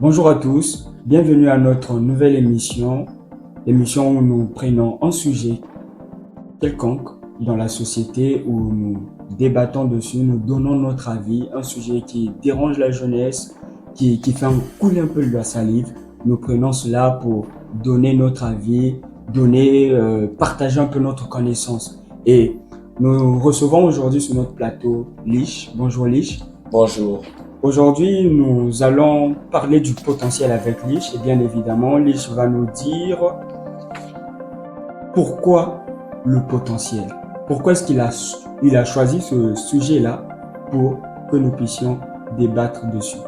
Bonjour à tous, bienvenue à notre nouvelle émission où nous prenons un sujet quelconque dans la société, où nous débattons dessus, nous donnons notre avis, un sujet qui dérange la jeunesse, qui fait couler un peu de la salive. Nous prenons cela pour donner notre avis, partager un peu notre connaissance. Et nous recevons aujourd'hui sur notre plateau Lich. Bonjour Lich. Bonjour. Aujourd'hui, nous allons parler du potentiel avec Lich et bien évidemment, Lich va nous dire pourquoi le potentiel. Pourquoi est-ce qu'il a choisi ce sujet-là pour que nous puissions débattre dessus.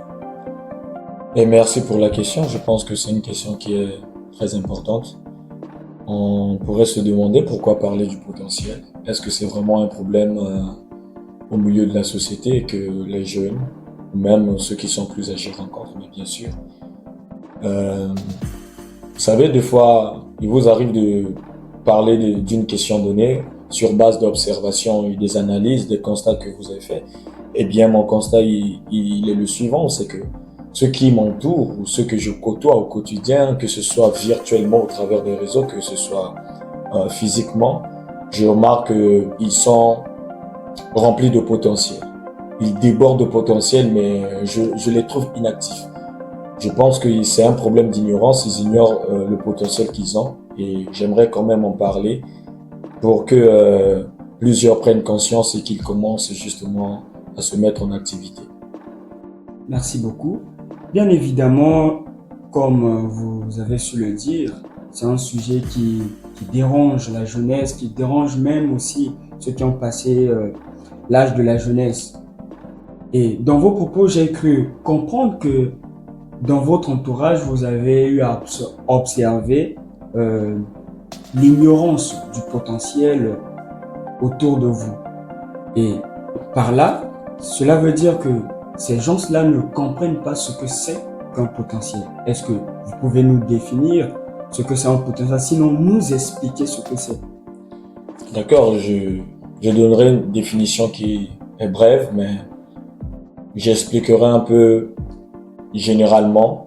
Et merci pour la question. Je pense que c'est une question qui est très importante. On pourrait se demander pourquoi parler du potentiel. Est-ce que c'est vraiment un problème au milieu de la société et que les jeunes, ou même ceux qui sont plus âgés encore, mais bien sûr. Vous savez, des fois, il vous arrive de parler d'une question donnée sur base d'observations et des analyses, des constats que vous avez faits. Eh bien, mon constat, il est le suivant, c'est que ceux qui m'entourent ou ceux que je côtoie au quotidien, que ce soit virtuellement au travers des réseaux, que ce soit physiquement, je remarque qu'ils sont remplis de potentiel. Ils débordent de potentiel, mais je les trouve inactifs. Je pense que c'est un problème d'ignorance, ils ignorent le potentiel qu'ils ont et j'aimerais quand même en parler pour que plusieurs prennent conscience et qu'ils commencent justement à se mettre en activité. Merci beaucoup. Bien évidemment, comme vous avez su le dire, c'est un sujet qui dérange la jeunesse, qui dérange même aussi ceux qui ont passé l'âge de la jeunesse. Et dans vos propos, j'ai cru comprendre que dans votre entourage, vous avez eu à observer l'ignorance du potentiel autour de vous. Et par là, cela veut dire que ces gens-là ne comprennent pas ce que c'est qu'un potentiel. Est-ce que vous pouvez nous définir ce que c'est un potentiel, sinon nous expliquer ce que c'est? D'accord, je donnerai une définition qui est brève, mais j'expliquerai un peu généralement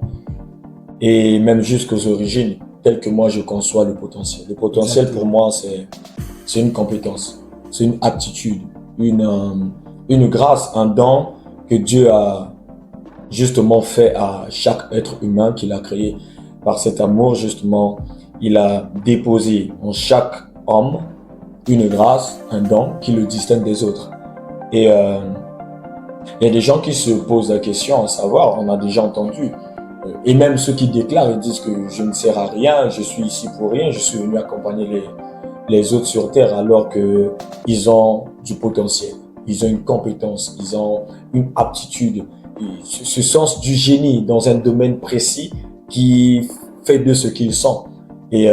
et même jusqu'aux origines, telles que moi je conçois le potentiel. Le potentiel pour moi, c'est une compétence, c'est une aptitude, une grâce, un don que Dieu a justement fait à chaque être humain qu'il a créé. Par cet amour, justement, il a déposé en chaque homme une grâce, un don qui le distingue des autres. Et il y a des gens qui se posent la question à savoir, on a déjà entendu, et même ceux qui déclarent, ils disent que je ne sers à rien, je suis ici pour rien, je suis venu accompagner les autres sur terre alors que ils ont du potentiel, ils ont une compétence, ils ont une aptitude, ce sens du génie dans un domaine précis qui fait de ce qu'ils sont. Et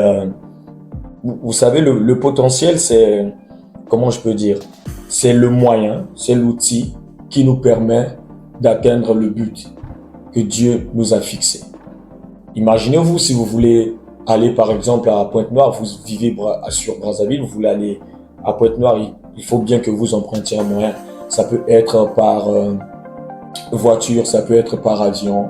vous savez, le potentiel, c'est, comment je peux dire, c'est le moyen, c'est l'outil qui nous permet d'atteindre le but que Dieu nous a fixé. Imaginez-vous si vous voulez aller par exemple à Pointe-Noire, vous vivez sur Brazzaville, vous voulez aller à Pointe-Noire, il faut bien que vous empruntiez un moyen. Ça peut être par voiture, ça peut être par avion.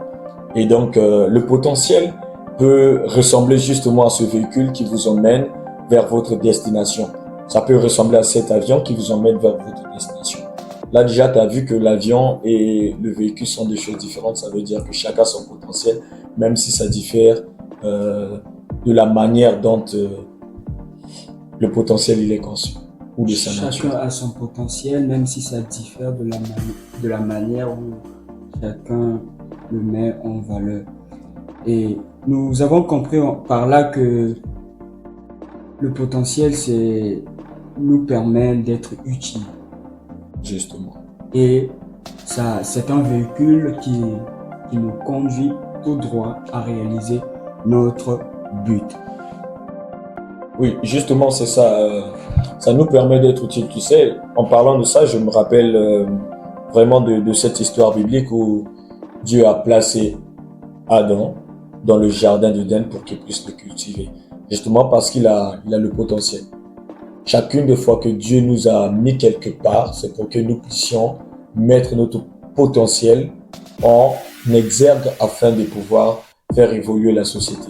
Et donc le potentiel peut ressembler justement à ce véhicule qui vous emmène vers votre destination. Ça peut ressembler à cet avion qui vous emmène vers votre destination. Là déjà, tu as vu que l'avion et le véhicule sont des choses différentes. Ça veut dire que chacun a son potentiel, même si ça diffère de la manière dont le potentiel il est conçu ou de sa nature. Chacun a son potentiel, même si ça diffère de la manière où chacun le met en valeur. Et nous avons compris par là que le potentiel, nous permet d'être utile. Justement. Et ça, c'est un véhicule qui nous conduit tout droit à réaliser notre but. Oui, justement, c'est ça. Ça nous permet d'être utile. Tu sais, en parlant de ça, je me rappelle vraiment de cette histoire biblique où Dieu a placé Adam dans le jardin d'Éden pour qu'il puisse le cultiver. Justement parce il a le potentiel. Chacune des fois que Dieu nous a mis quelque part, c'est pour que nous puissions mettre notre potentiel en exergue afin de pouvoir faire évoluer la société.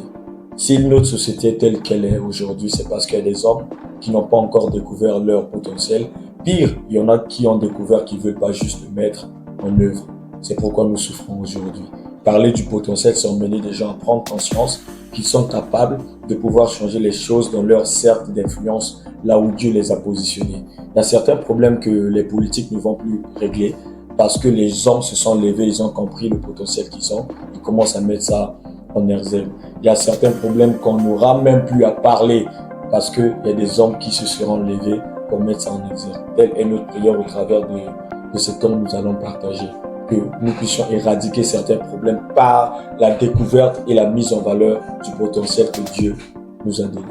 Si notre société est telle qu'elle est aujourd'hui, c'est parce qu'il y a des hommes qui n'ont pas encore découvert leur potentiel. Pire, il y en a qui ont découvert qu'ils ne veulent pas juste le mettre en œuvre. C'est pourquoi nous souffrons aujourd'hui. Parler du potentiel, c'est emmener des gens à prendre conscience qu'ils sont capables de pouvoir changer les choses dans leur cercle d'influence, là où Dieu les a positionnés. Il y a certains problèmes que les politiques ne vont plus régler parce que les hommes se sont levés, ils ont compris le potentiel qu'ils ont, ils commencent à mettre ça en exergue. Il y a certains problèmes qu'on n'aura même plus à parler parce qu'il y a des hommes qui se seront levés pour mettre ça en exergue. Telle est notre prière au travers de ce temps que nous allons partager. Que nous puissions éradiquer certains problèmes par la découverte et la mise en valeur du potentiel que Dieu nous a donné.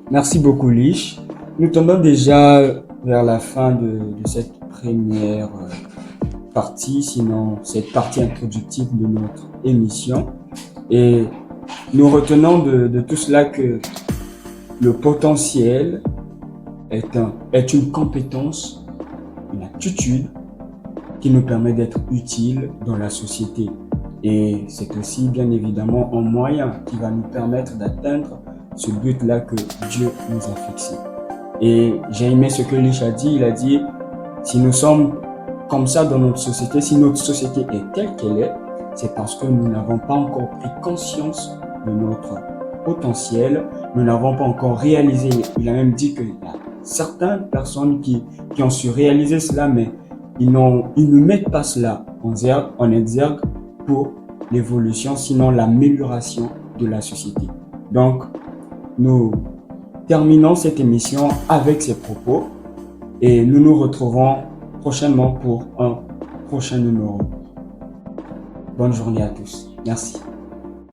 Merci beaucoup, Lich. Nous tendons déjà vers la fin de cette première partie, sinon cette partie introductive de notre émission. Et nous retenons de tout cela que le potentiel est une compétence, une aptitude qui nous permet d'être utiles dans la société. Et c'est aussi bien évidemment un moyen qui va nous permettre d'atteindre ce but-là que Dieu nous a fixé. Et j'ai aimé ce que Lich a dit. Il a dit, si nous sommes comme ça dans notre société, si notre société est telle qu'elle est, c'est parce que nous n'avons pas encore pris conscience de notre potentiel, nous n'avons pas encore réalisé. Il a même dit qu'il y a certaines personnes qui ont su réaliser cela, mais ils ne mettent pas cela en exergue pour l'évolution, sinon l'amélioration de la société. Donc, nous terminons cette émission avec ces propos et nous nous retrouvons prochainement pour un prochain numéro. Bonne journée à tous. Merci.